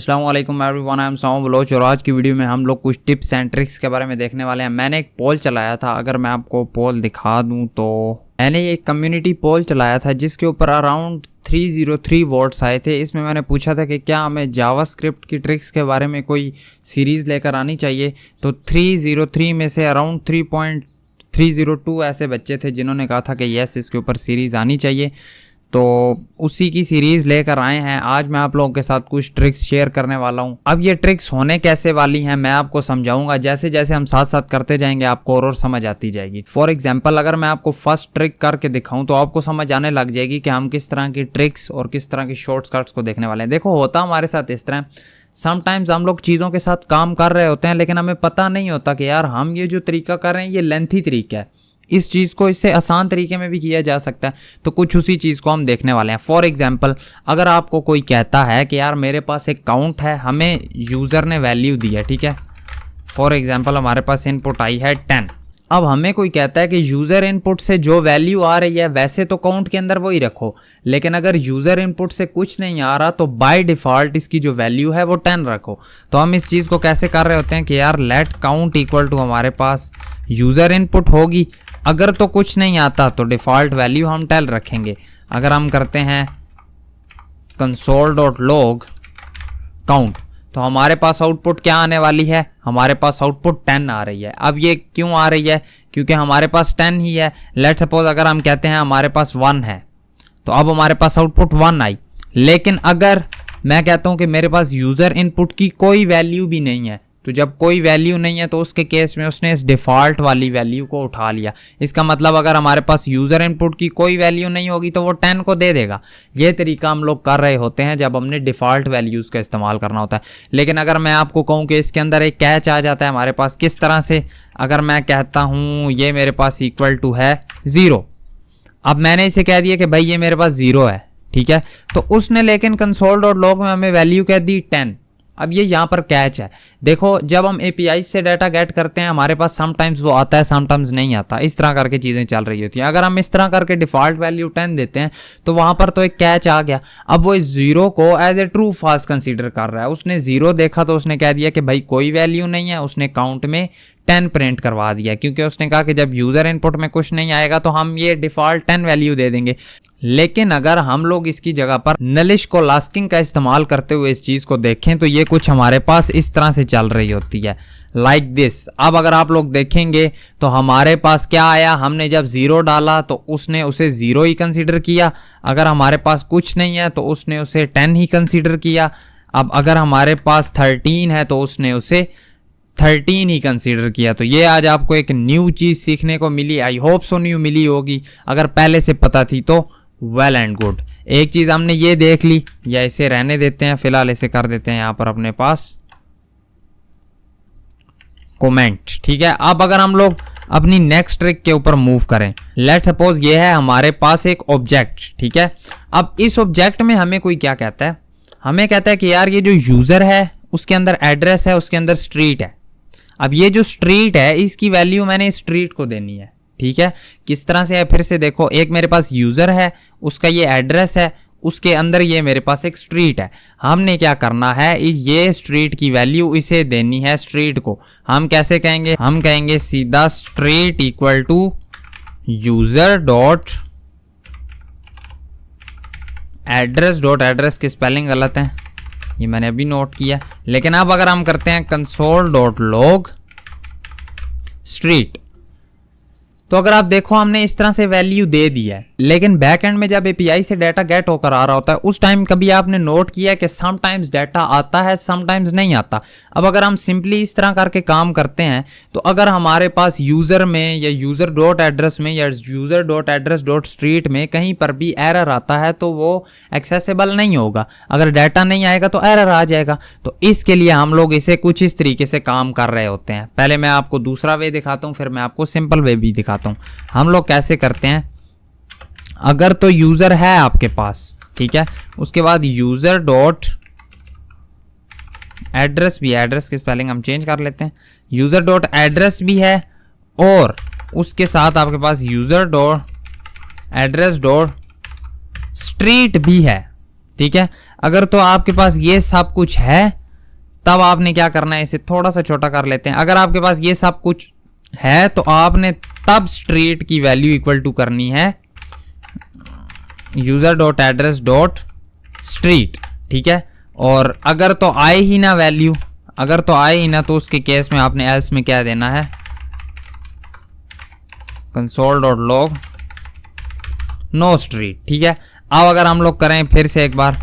अस्सलाम वालेकुम everyone, I am साउम Bloch और आज की वीडियो में हम लोग कुछ टिप्स एंड ट्रिक्स के बारे में देखने वाले हैं। मैंने एक पोल चलाया था, अगर मैं आपको पोल दिखा दूं तो मैंने एक कम्युनिटी पोल चलाया था जिसके ऊपर अराउंड 303 वोट्स आए थे। इसमें मैंने पूछा था कि क्या हमें जावास्क्रिप्ट की ट्रिक्स के बारे में कोई सीरीज़ लेकर आनी चाहिए, तो 303 में से अराउंड 3.302 ऐसे बच्चे थे जिन्होंने कहा था कि यस इसके ऊपर सीरीज़ आनी चाहिए। तो उसी की सीरीज़ लेकर आए हैं। आज मैं आप लोगों के साथ कुछ ट्रिक्स शेयर करने वाला हूं। अब ये ट्रिक्स होने कैसे वाली हैं मैं आपको समझाऊंगा। जैसे जैसे हम साथ साथ करते जाएंगे आपको और समझ आती जाएगी। फॉर एग्जांपल अगर मैं आपको फर्स्ट ट्रिक करके दिखाऊं तो आपको समझ आने लग जाएगी कि हम किस तरह की ट्रिक्स और किस तरह की शॉर्टकट्स को देखने वाले हैं। देखो, होता हमारे साथ इस तरह, समटाइम्स हम लोग चीज़ों के साथ काम कर रहे होते हैं लेकिन हमें पता नहीं होता कि यार हम ये जो तरीका कर रहे हैं ये लेंथी तरीका है, इस चीज़ को इससे आसान तरीके में भी किया जा सकता है। तो कुछ उसी चीज़ को हम देखने वाले हैं। फॉर एग्जांपल अगर आपको कोई कहता है कि यार मेरे पास एक काउंट है, हमें यूज़र ने वैल्यू दी है, ठीक है। फॉर एग्जांपल हमारे पास इनपुट आई है 10। अब हमें कोई कहता है कि यूज़र इनपुट से जो वैल्यू आ रही है वैसे तो काउंट के अंदर वही रखो, लेकिन अगर यूज़र इनपुट से कुछ नहीं आ रहा तो बाय डिफ़ॉल्ट इसकी जो वैल्यू है वो 10 रखो। तो हम इस चीज़ को कैसे कर रहे होते हैं कि यार लेट काउंट इक्वल टू हमारे पास यूज़र इनपुट होगी, अगर तो कुछ नहीं आता तो डिफ़ॉल्ट वैल्यू हम 10 रखेंगे। अगर हम करते हैं console.log काउंट तो हमारे पास आउटपुट क्या आने वाली है, हमारे पास आउटपुट 10 आ रही है। अब ये क्यों आ रही है, क्योंकि हमारे पास 10 ही है। लेट सपोज अगर हम कहते हैं हमारे पास 1 है तो अब हमारे पास आउटपुट 1 आई। लेकिन अगर मैं कहता हूं कि मेरे पास यूज़र इनपुट की कोई वैल्यू भी नहीं है, तो जब कोई वैल्यू नहीं है तो उसके केस में उसने इस डिफ़ॉल्ट वाली वैल्यू को उठा लिया। इसका मतलब अगर हमारे पास यूज़र इनपुट की कोई वैल्यू नहीं होगी तो वो 10 को दे देगा। ये तरीका हम लोग कर रहे होते हैं जब हमने डिफ़ॉल्ट वैल्यूज़ का इस्तेमाल करना होता है। लेकिन अगर मैं आपको कहूँ कि इसके अंदर एक कैच आ जाता है हमारे पास, किस तरह से, अगर मैं कहता हूँ ये मेरे पास इक्वल टू है 0। अब मैंने इसे कह दिया कि भाई ये मेरे पास 0 है, ठीक है। तो उसने लेकिन console.log में हमें वैल्यू कह दी 10। अब ये यहाँ पर कैच है। देखो, जब हम API से डाटा गेट करते हैं हमारे पास समटाइम्स वो आता है, समटाइम्स नहीं आता, इस तरह करके चीज़ें चल रही होती हैं। अगर हम इस तरह करके डिफ़ॉल्ट वैल्यू 10 देते हैं तो वहाँ पर तो एक कैच आ गया। अब वो इस 0 को as a true false consider कर रहा है। उसने 0 देखा तो उसने कह दिया कि भाई कोई वैल्यू नहीं है, उसने काउंट में 10 प्रिंट करवा दिया, क्योंकि उसने कहा कि जब यूज़र इनपुट में कुछ नहीं आएगा तो हम ये डिफ़ॉल्ट 10 वैल्यू दे देंगे। लेकिन अगर हम लोग इसकी जगह पर नलिश को लास्किंग का इस्तेमाल करते हुए इस चीज़ को देखें तो ये कुछ हमारे पास इस तरह से चल रही होती है, लाइक दिस। अब अगर आप लोग देखेंगे तो हमारे पास क्या आया, हमने जब 0 डाला तो उसने उसे 0 ही कंसीडर किया। अगर हमारे पास कुछ नहीं है तो उसने उसे 10 ही कंसीडर किया। अब अगर हमारे पास 13 है तो उसने उसे 13 ही कंसीडर किया। तो ये आज आपको एक न्यू चीज़ सीखने को मिली। आई होप सो न्यू मिली होगी, अगर पहले से पता थी तो वेल एंड गुड। एक चीज़ हमने ये देख ली, या इसे रहने देते हैं, फिलहाल इसे कर देते हैं यहाँ पर अपने पास कमेंट, ठीक है। अब अगर हम लोग अपनी नेक्स्ट ट्रिक के ऊपर मूव करें, लेट सपोज ये है हमारे पास एक ऑब्जेक्ट, ठीक है। अब इस ऑब्जेक्ट में हमें कोई क्या कहता है, हमें कहता है कि यार ये जो यूज़र है उसके अंदर एड्रेस है, उसके अंदर स्ट्रीट है। अब ये जो स्ट्रीट है इसकी वैल्यू मैंने स्ट्रीट को देनी है, ठीक है। किस तरह से है, फिर से देखो, एक मेरे पास यूज़र है, उसका ये एड्रेस है, उसके अंदर ये मेरे पास एक स्ट्रीट है। हमने क्या करना है, ये स्ट्रीट की वैल्यू इसे देनी है स्ट्रीट को। हम कैसे कहेंगे, हम कहेंगे सीधा street equal to user dot address की स्पेलिंग गलत है, ये मैंने अभी नोट किया। लेकिन अब अगर हम करते हैं console.log स्ट्रीट, तो अगर आप देखो हमने इस तरह से वैल्यू दे दी है। लेकिन बैक एंड में जब API से डाटा गेट होकर आ रहा होता है उस टाइम कभी आपने नोट किया कि समटाइम्स डाटा आता है, समटाइम्स नहीं आता। अब अगर हम सिंपली इस तरह करके काम करते हैं तो अगर हमारे पास यूज़र में या यूज़र डॉट एड्रेस में या user dot address dot street में कहीं पर भी एरर आता है तो वो एक्सेसिबल नहीं होगा। अगर डाटा नहीं आएगा तो एरर आ जाएगा। तो इसके लिए हम लोग इसे कुछ इस तरीके से काम कर रहे होते हैं। पहले मैं आपको दूसरा वे दिखाता हूँ, फिर मैं आपको सिंपल वे भी दिखाता हूँ। हम लोग कैसे करते हैं, अगर तो यूज़र है आपके पास, ठीक है, उसके बाद यूज़र डॉट एड्रेस भी, एड्रेस की स्पेलिंग हम चेंज कर लेते हैं, यूज़र डॉट एड्रेस भी है और उसके साथ आपके पास user dot address dot street भी है, ठीक है। अगर तो आपके पास ये सब कुछ है तब आपने क्या करना है, इसे थोड़ा सा छोटा कर लेते हैं। अगर आपके पास ये सब कुछ है तो आपने तब स्ट्रीट की वैल्यू इक्वल टू करनी है user dot address dot street, ठीक है। और अगर तो आए ही ना वैल्यू, अगर तो आए ही ना, तो उसके केस में आपने एल्स में क्या देना है, console dot log no street, ठीक है। अब अगर हम लोग करें फिर से एक बार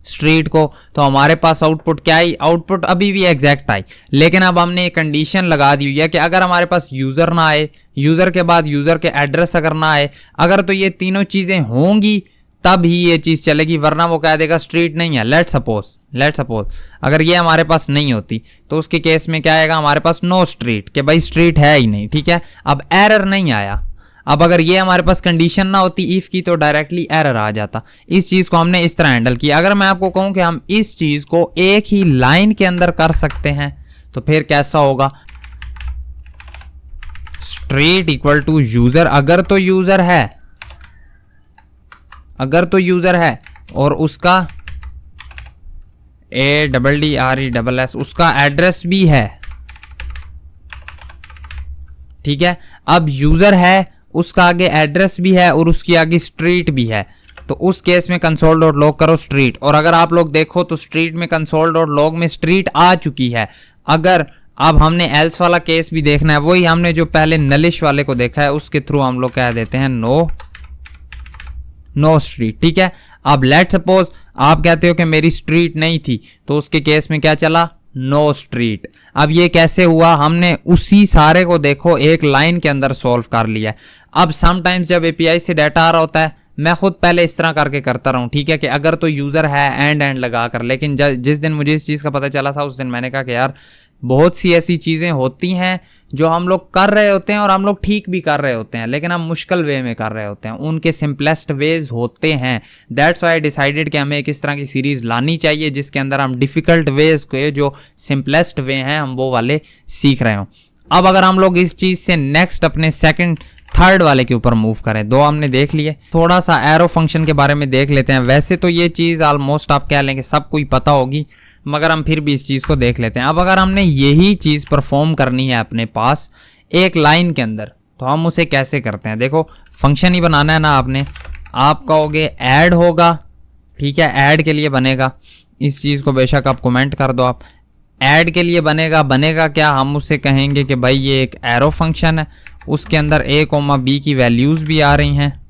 स्ट्रीट को, तो हमारे पास आउटपुट क्या आई, आउटपुट अभी भी एग्जैक्ट आई, लेकिन अब हमने एक कंडीशन लगा दी हुई है कि अगर हमारे पास यूजर ना आए, यूजर के बाद यूजर के एड्रेस अगर ना आए, अगर तो ये तीनों चीजें होंगी तब ही ये चीज चलेगी, वरना वो कह देगा स्ट्रीट नहीं है। लेट सपोज अगर ये हमारे पास नहीं होती तो उसके केस में क्या आएगा, हमारे पास नो स्ट्रीट, कि भाई स्ट्रीट है ही नहीं, ठीक है। अब एरर नहीं आया। अब अगर ये हमारे पास कंडीशन ना होती इफ की तो डायरेक्टली एरर आ जाता। इस चीज को हमने इस तरह हैंडल किया। अगर मैं आपको कहूं कि हम इस चीज को एक ही लाइन के अंदर कर सकते हैं तो फिर कैसा होगा, स्ट्रीट इक्वल टू यूजर, अगर तो यूजर है और उसका ADDRESS उसका एड्रेस भी है, ठीक है। अब यूजर है, उसका आगे एड्रेस भी है और उसकी आगे स्ट्रीट भी है, तो उस केस में कंसोल डॉट लॉग करो स्ट्रीट। और अगर आप लोग देखो तो स्ट्रीट में कंसोल डॉट लॉग में स्ट्रीट आ चुकी है। अगर अब हमने एल्स वाला केस भी देखना है, वही हमने जो पहले नलिश वाले को देखा है उसके थ्रू हम लोग कह देते हैं नो स्ट्रीट, ठीक है। अब लेट सपोज आप कहते हो कि मेरी स्ट्रीट नहीं थी, तो उसके केस में क्या चला, नो स्ट्रीट। अब ये कैसे हुआ, हमने उसी सारे को देखो एक लाइन के अंदर सॉल्व कर लिया। अब समटाइम्स जब एपीआई से डाटा आ रहा होता है, मैं खुद पहले इस तरह करके करता रहूं, ठीक है, कि अगर तो यूजर है एंड लगा कर, लेकिन जिस दिन मुझे इस चीज का पता चला था उस दिन मैंने कहा कि यार बहुत सी ऐसी चीजें होती हैं जो हम लोग कर रहे होते हैं और हम लोग ठीक भी कर रहे होते हैं, लेकिन हम मुश्किल वे में कर रहे होते हैं, उनके सिंपलेस्ट वेज होते हैं। दैट्स व्हाई आई डिसाइडेड कि हमें एक इस तरह की सीरीज लानी चाहिए जिसके अंदर हम डिफिकल्ट वेज के जो सिंपलेस्ट वे हैं हम वो वाले सीख रहे हो। अब अगर हम लोग इस चीज से नेक्स्ट अपने सेकंड थर्ड वाले के ऊपर मूव करें, दो हमने देख लिए, थोड़ा सा एरो फंक्शन के बारे में देख लेते हैं। वैसे तो ये चीज ऑलमोस्ट आप कह लेंगे सब कोई पता होगी, मगर हम फिर भी इस चीज को देख लेते हैं। अब अगर हमने यही चीज परफॉर्म करनी है अपने पास एक लाइन के अंदर, तो हम उसे कैसे करते हैं, देखो फंक्शन ही बनाना है ना आपने, आप कहोगे ऐड होगा, ठीक है, ऐड के लिए बनेगा, इस चीज को बेशक आप कमेंट कर दो, आप ऐड के लिए बनेगा क्या, हम उससे कहेंगे कि भाई ये एक एरो फंक्शन है, उसके अंदर a, b की वैल्यूज भी आ रही हैं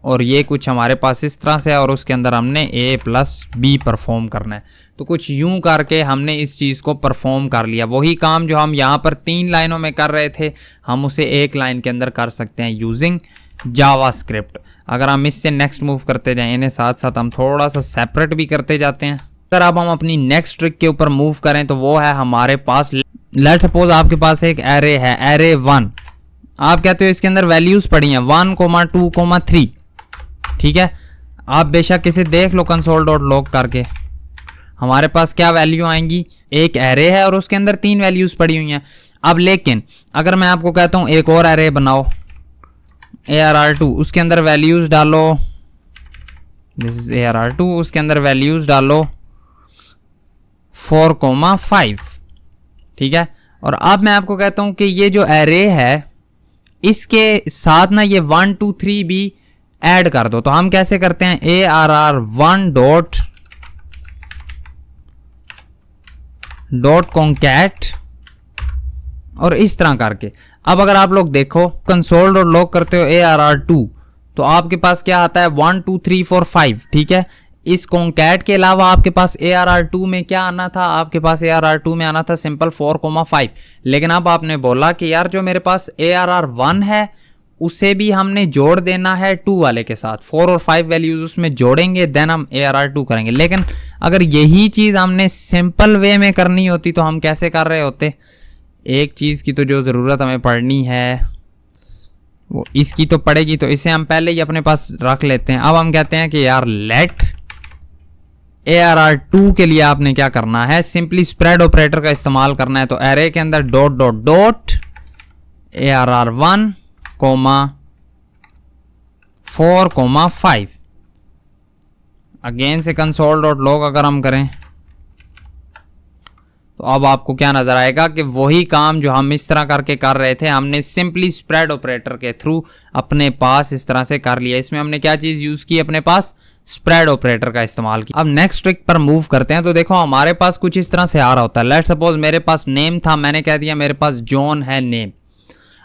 और ये कुछ हमारे पास इस तरह से है और उसके अंदर हमने a प्लस b परफॉर्म करना है। तो कुछ यूं करके हमने इस चीज़ को परफॉर्म कर लिया। वही काम जो हम यहाँ पर 3 लाइनों में कर रहे थे हम उसे एक लाइन के अंदर कर सकते हैं यूजिंग जावास्क्रिप्ट। अगर हम इससे नेक्स्ट मूव करते जाएं, इन्हें साथ साथ हम थोड़ा सा सेपरेट भी करते जाते हैं। अगर अब हम अपनी नेक्स्ट ट्रिक के ऊपर मूव करें तो वो है हमारे पास, लेट सपोज आपके पास एक एरे है, एरे 1, आप कहते हो इसके अंदर वैल्यूज पड़ी हैं 1, 2, 3, ठीक है। आप बेशक इसे देख लो कंसोल डॉट लॉग करके, हमारे पास क्या वैल्यू आएंगी, एक एरे है और उसके अंदर 3 वैल्यूज पड़ी हुई हैं। अब लेकिन अगर मैं आपको कहता हूं एक और एरे बनाओ ARR2, उसके अंदर वैल्यूज डालो, दिस इज ARR2, उसके अंदर वैल्यूज डालो 4, 5, ठीक है। और अब मैं आपको कहता हूं कि ये जो एरे है इसके साथ ना ये 1, 2, 3 भी ऐड कर दो। तो हम कैसे करते हैं, ARR1 डॉट कॉन्कैट और इस तरह करके। अब अगर आप लोग देखो कंसोल डॉट लॉग करते हो ARR2 तो आपके पास क्या आता है 1, 2, 3, 4, 5, ठीक है। इस कॉन्कैट के अलावा आपके पास ARR2 में क्या आना था, आपके पास ARR2 में आना था सिंपल 4, 5, लेकिन अब आपने बोला कि यार जो मेरे पास ARR1 है उसे भी हमने जोड़ देना है 2 वाले के साथ, 4 और 5 वैल्यूज उसमें जोड़ेंगे देन हम ARR2 करेंगे। लेकिन अगर यही चीज हमने सिंपल वे में करनी होती तो हम कैसे कर रहे होते, एक चीज की तो जो जरूरत हमें पड़नी है वो इसकी तो पड़ेगी, तो इसे हम पहले ही अपने पास रख लेते हैं। अब हम कहते हैं कि यार लेट ARR2 के लिए आपने क्या करना है, सिंपली स्प्रेड ऑपरेटर का इस्तेमाल करना है। तो एरे के अंदर dot dot dot ARR1, 4, 5, again से console.log अगर हम करें तो अब आपको क्या नजर आएगा कि वही काम जो हम इस तरह करके कर रहे थे हमने सिंपली स्प्रेड ऑपरेटर के थ्रू अपने पास इस तरह से कर लिया। इसमें हमने क्या चीज यूज की, अपने पास स्प्रेड ऑपरेटर का इस्तेमाल किया। अब नेक्स्ट ट्रिक पर मूव करते हैं। तो देखो हमारे पास कुछ इस तरह से आ रहा होता है। लेट्स सपोज मेरे पास नेम था, मैंने कह दिया मेरे पास जॉन है नेम।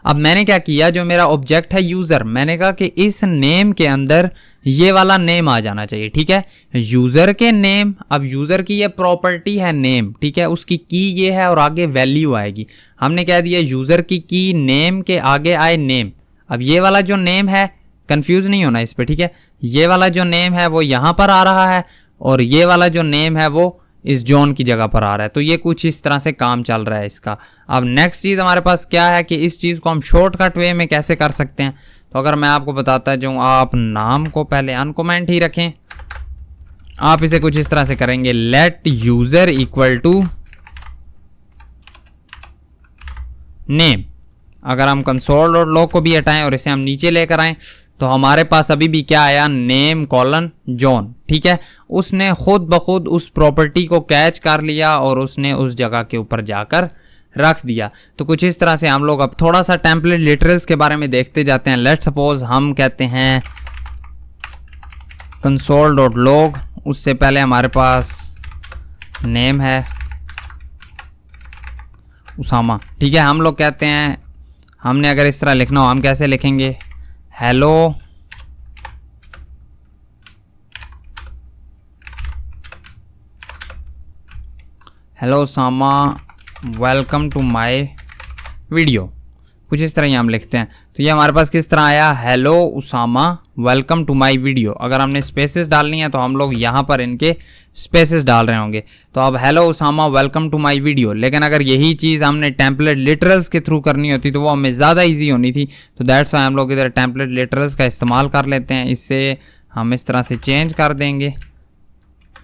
अब मैंने क्या किया, जो मेरा ऑब्जेक्ट है यूजर, मैंने कहा कि इस नेम के अंदर ये वाला नेम आ जाना चाहिए। ठीक है, यूजर के नेम, अब यूजर की ये प्रॉपर्टी है नेम, ठीक है, उसकी की ये है और आगे वैल्यू आएगी। हमने कह दिया यूजर की नेम के आगे आए नेम। अब ये वाला जो नेम है, कंफ्यूज नहीं होना इस पे, ठीक है, ये वाला जो नेम है वो यहां पर आ रहा है और ये वाला जो नेम है वो इस जॉन की जगह पर आ रहा है। तो ये कुछ इस तरह से काम चल रहा है इसका। अब नेक्स्ट चीज हमारे पास क्या है कि इस चीज को हम शॉर्टकट वे में कैसे कर सकते हैं। तो अगर मैं आपको बताता हूं, आप नाम को पहले अनकमेंट ही रखें। आप इसे कुछ इस तरह से करेंगे, let user equal to name. अगर हम console.log को भी हटाएं और इसे हम नीचे लेकर आएं तो हमारे पास अभी भी क्या आया, नेम कॉलन जॉन। ठीक है, उसने खुद ब खुद उस प्रॉपर्टी को कैच कर लिया और उसने उस जगह के ऊपर जाकर रख दिया। तो कुछ इस तरह से हम लोग अब थोड़ा सा टेम्पलेट लिटरल्स के बारे में देखते जाते हैं। लेट्स सपोज हम कहते हैं console.log, उससे पहले हमारे पास नेम है उसामा। ठीक है, हम लोग कहते हैं, हमने अगर इस तरह लिखना हो हम कैसे लिखेंगे, hello Usama welcome to my video, कुछ इस तरह ही हम लिखते हैं। तो ये हमारे पास किस तरह आया, hello Usama welcome to my video. अगर हमने स्पेसेस डालनी है तो हम लोग यहाँ पर इनके स्पेसेस डाल रहे होंगे। तो अब hello Usama welcome to my video. लेकिन अगर यही चीज़ हमने टेम्पलेट लिटरल्स के थ्रू करनी होती तो वो हमें ज़्यादा ईजी होनी थी। तो दैट्स वाई हम लोग इधर टेम्पलेट लिटरल्स का इस्तेमाल कर लेते हैं। इससे हम इस तरह से चेंज कर देंगे।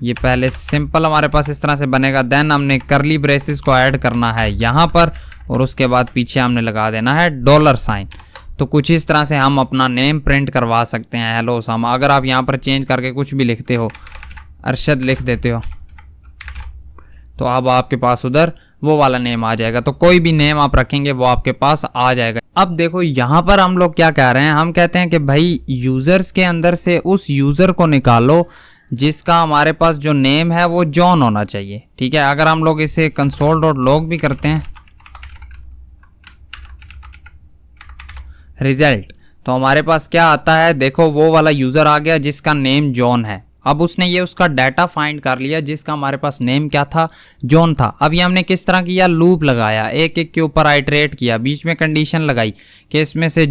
ये पहले सिंपल हमारे पास इस तरह से बनेगा, देन हमने करली ब्रेसेस को ऐड करना है यहाँ पर और उसके बाद पीछे हमने लगा देना है $। तो कुछ इस तरह से हम अपना नेम प्रिंट करवा सकते हैं, हेलो उसामा। अगर आप यहाँ पर चेंज करके कुछ भी लिखते हो, अरशद लिख देते हो, तो अब आपके पास उधर वो वाला नेम आ जाएगा। तो कोई भी नेम आप रखेंगे वो आपके पास आ जाएगा। अब देखो यहाँ पर हम लोग क्या कह रहे हैं, हम कहते हैं कि भाई यूजर्स के अंदर से उस यूजर को निकालो जिसका हमारे पास जो नेम है वो जॉन होना चाहिए। ठीक है, अगर हम लोग इसे console.log भी करते हैं रिजल्ट, तो हमारे पास क्या आता है, देखो वो वाला यूजर आ गया जिसका नेम जॉन है। अब उसने ये उसका डाटा फाइंड कर लिया जिसका हमारे पास नेम क्या था, जॉन था। अब ये हमने किस तरह किया, लूप लगाया, एक एक के ऊपर आइटरेट किया, बीच में कंडीशन लगाई कि इसमें से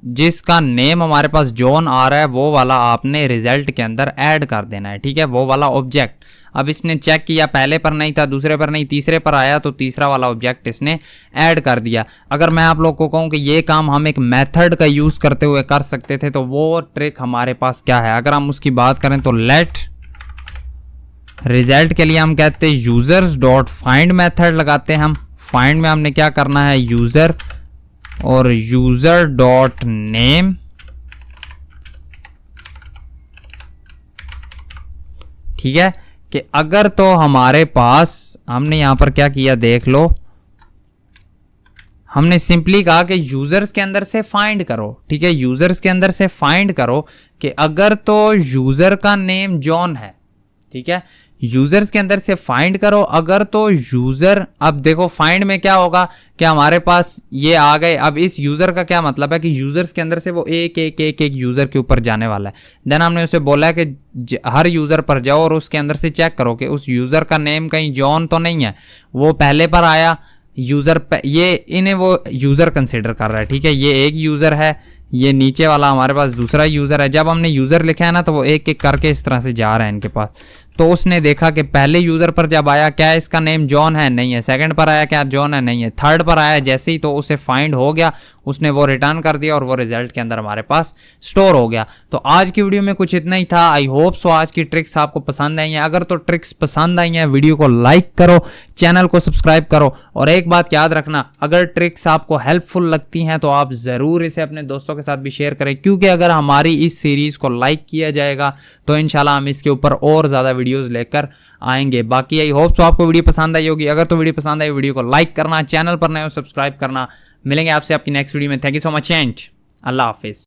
जिसका नेम हमारे पास जॉन आ रहा है वो वाला आपने रिजल्ट के अंदर ऐड कर देना है। ठीक है, वो वाला ऑब्जेक्ट। अब इसने चेक किया, पहले पर नहीं था, दूसरे पर नहीं, तीसरे पर आया तो तीसरा वाला ऑब्जेक्ट इसने ऐड कर दिया। अगर मैं आप लोग को कहूँ कि ये काम हम एक मेथड का यूज करते हुए कर सकते थे तो वो ट्रिक हमारे पास क्या है, अगर हम उसकी बात करें तो लेट रिजल्ट के लिए हम कहते हैं यूजर्स डॉट फाइंड मेथड लगाते हैं। हम फाइंड में हमने क्या करना है, यूजर और यूजर डॉट नेम। ठीक है, कि अगर तो हमारे पास, हमने यहां पर क्या किया देख लो, हमने सिंपली कहा कि यूजर्स के अंदर से फाइंड करो। ठीक है, यूजर्स के अंदर से फाइंड करो कि अगर तो यूजर का नेम जॉन है। ठीक है, यूजर्स के अंदर से फाइंड करो अगर तो यूजर, अब देखो फाइंड में क्या होगा कि हमारे पास ये आ गए। अब इस यूजर का क्या मतलब है कि यूजर्स के अंदर से वो एक यूजर के ऊपर जाने वाला है। देन हमने उसे बोला है कि हर यूजर पर जाओ और उसके अंदर से चेक करो कि उस यूजर का नेम कहीं जॉन तो नहीं है, वो पहले पर आया यूजर, ये इन्हें वो यूजर कंसिडर कर रहा है। ठीक है, ये एक यूजर है, ये नीचे वाला हमारे पास दूसरा यूजर है। जब हमने यूजर लिखा है ना तो वो एक एक करके इस तरह से जा रहा है इनके पास। तो उसने देखा कि पहले यूज़र पर जब आया क्या इसका नेम जॉन है, नहीं है। सेकंड पर आया क्या जॉन है, नहीं है। थर्ड पर आया जैसे ही तो उसे फाइंड हो गया, उसने वो रिटर्न कर दिया और वो रिजल्ट के अंदर हमारे पास स्टोर हो गया। तो आज की वीडियो में कुछ इतना ही था। आई होप सो आज की ट्रिक्स आपको पसंद आई हैं। अगर तो ट्रिक्स पसंद आई हैं, वीडियो को लाइक करो, चैनल को सब्सक्राइब करो। और एक बात याद रखना, अगर ट्रिक्स आपको हेल्पफुल लगती हैं तो आप ज़रूर इसे अपने दोस्तों के साथ भी शेयर करें, क्योंकि अगर हमारी इस सीरीज़ को लाइक किया जाएगा तो इंशाल्लाह हम इसके ऊपर और ज़्यादा वीडियोज़ लेकर आएंगे। बाकी आई होप सो आपको वीडियो पसंद आई होगी। अगर तो वीडियो पसंद आई, वीडियो को लाइक करना, चैनल पर नए हो सब्सक्राइब करना। मिलेंगे आपसे आपकी नेक्स्ट वीडियो में। Thank you so much and अल्लाह हाफिज़।